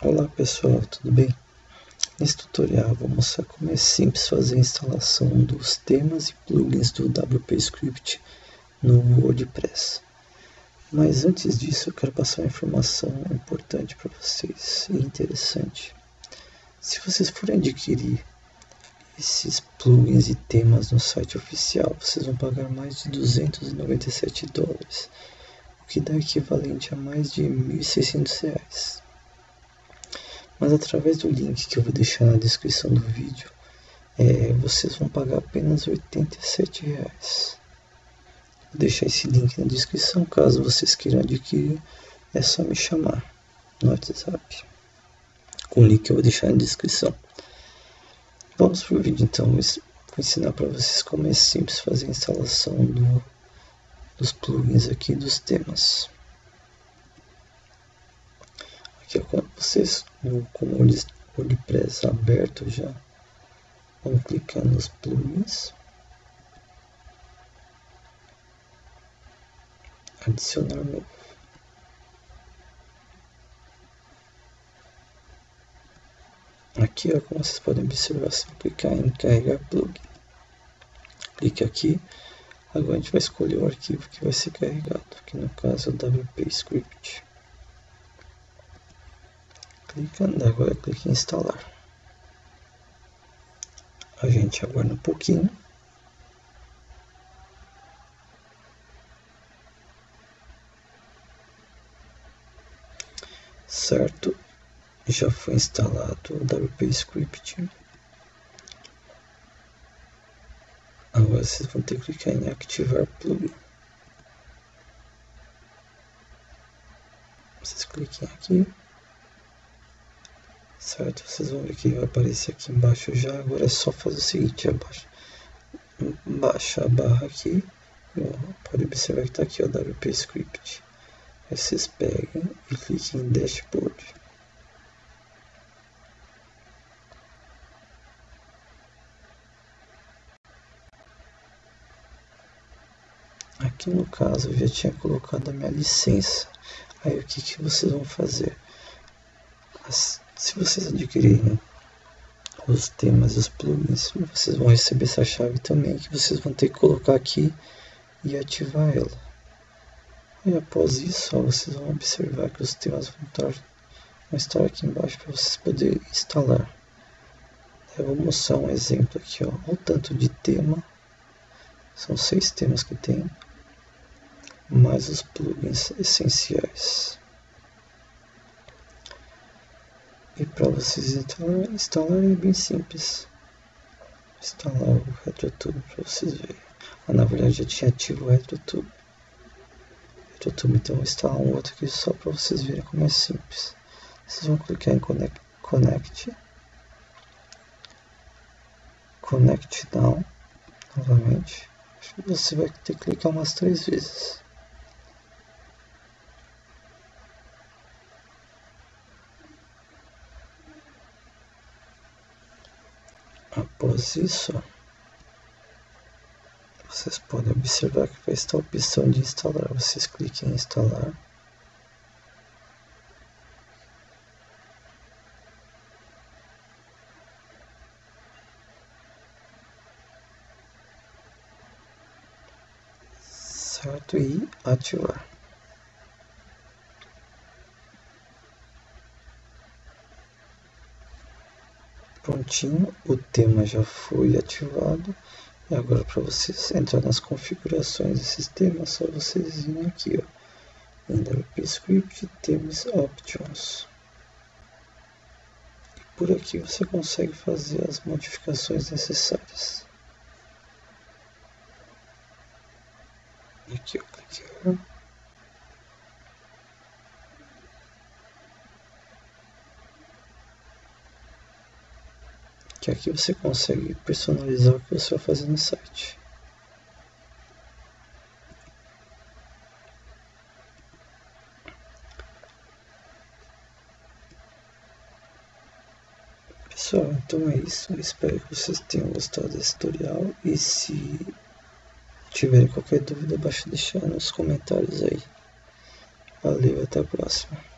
Olá pessoal, tudo bem? Nesse tutorial vou mostrar como é simples fazer a instalação dos temas e plugins do WP Script no WordPress. Mas antes disso eu quero passar uma informação importante para vocês e interessante. Se vocês forem adquirir esses plugins e temas no site oficial, vocês vão pagar mais de $297, o que dá equivalente a mais de R$1.600. Mas através do link que eu vou deixar na descrição do vídeo, vocês vão pagar apenas R$87. Vou deixar esse link na descrição, caso vocês queiram adquirir, é só me chamar no WhatsApp, com o link que eu vou deixar na descrição. Vamos para o vídeo então, vou ensinar para vocês como é simples fazer a instalação dos plugins aqui, dos temas. Aqui ó, vocês com o WordPress aberto já, vão clicar nos plugins, adicionar novo. Aqui ó, como vocês podem observar, se eu clicar em carregar plugin, clique aqui. Agora a gente vai escolher o arquivo que vai ser carregado, que no caso é o WP Script. Agora clique em instalar. A gente aguarda um pouquinho. Certo, já foi instalado o WP Script. Agora vocês vão ter que clicar em ativar plugin. Vocês cliquem aqui. Certo, vocês vão ver que vai aparecer aqui embaixo já. Agora é só fazer o seguinte, baixa a barra aqui, pode observar que está aqui o WP Script. Aí vocês pegam e cliquem em Dashboard. Aqui no caso eu já tinha colocado a minha licença. Aí o que vocês vão fazer? Se vocês adquirirem os temas e os plugins, vocês vão receber essa chave também, que vocês vão ter que colocar aqui e ativar ela. E após isso, vocês vão observar que os temas vão estar aqui embaixo para vocês poderem instalar. Eu vou mostrar um exemplo aqui, ó. Olha o tanto de tema. São 6 temas que tem, mais os plugins essenciais. E para vocês instalar é bem simples. Instalar o RetroTube para vocês verem. Na verdade já tinha ativo o RetroTube. Então vou instalar um outro aqui só para vocês verem como é simples. Vocês vão clicar em Connect Now novamente. Você vai ter que clicar umas 3 vezes. Após isso, vocês podem observar que vai estar a opção de instalar. Vocês cliquem em instalar. Certo, e ativar. Prontinho, o tema já foi ativado. E agora para vocês entrar nas configurações desses temas, só vocês irem aqui, ó, em WP Script, Themes Options. E por aqui você consegue fazer as modificações necessárias. Aqui eu cliquei. Que aqui você consegue personalizar o que você vai fazer no site. Pessoal, então é isso. Eu espero que vocês tenham gostado desse tutorial. E se tiverem qualquer dúvida, basta deixar nos comentários aí. Valeu, até a próxima.